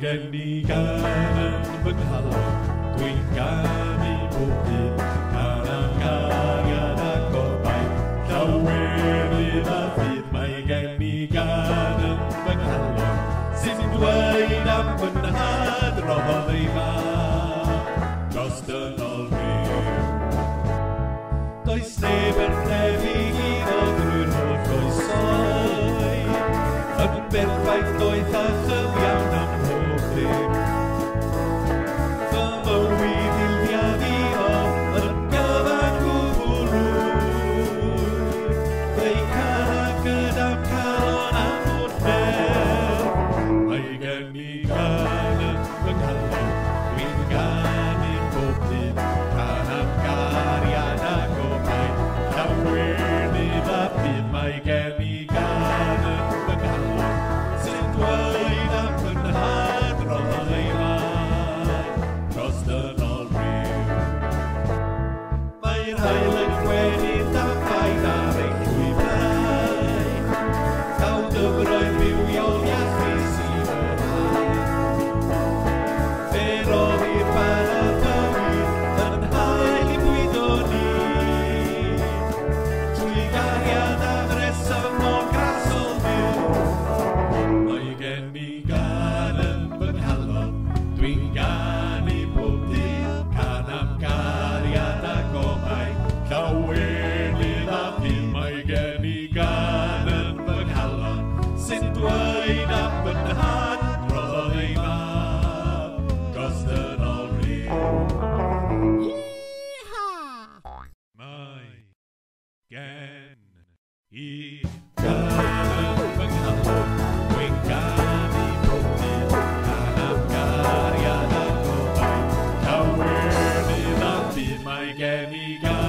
gen I gan yn fy nghalon, dwi'n ganu bob dydd, gan am gariad a gobaith, llawenydd a fydd. Mae gen I gan yn fy nghalon, sy'n dweud am fy nhadrodd ei fan, dros dynol rhyw. Does neb yn tebyg iddo drwy'r holl oesoedd, yn berffaith doeth a chyfiawn am hoff ddim. Fy mywyd iliad iddo yn gyfan gwbl rwydd, fe'i canag gyda'm calon am fod mer. Mae gen I gan yn fy nghalon, dwi'n ganu bob dydd, can am gariad a gobaith, llawenydd a bydd. Mae gen I gan yn fy nghalon, sy'n dweud am fy nhadrodd ei fan, dros dynol rhyw. Mae'r haul yn gwenydd dafaid ar ei llwybrau, taw dyfroedd bywiol iachus I fy rhaid. Fer oddi'r fan a bywyd yn hael I bwydo ni, trwy gariad a ddresym o grasol byw. Mae gen I gan yn fy nghalon, dwi'n ganu bob dydd, can am gariad a gobaith, llawenydd a fydd. Mae gen I gan yn fy nghalon, sy'n dweud am fy nhadrodd ei fan, dros dynol rhyw. Mae gen I gan yn fy nghalon, dwi'n ganu bob dydd, can am gariad a gobaith, llawenydd a fydd. Mae gen I gan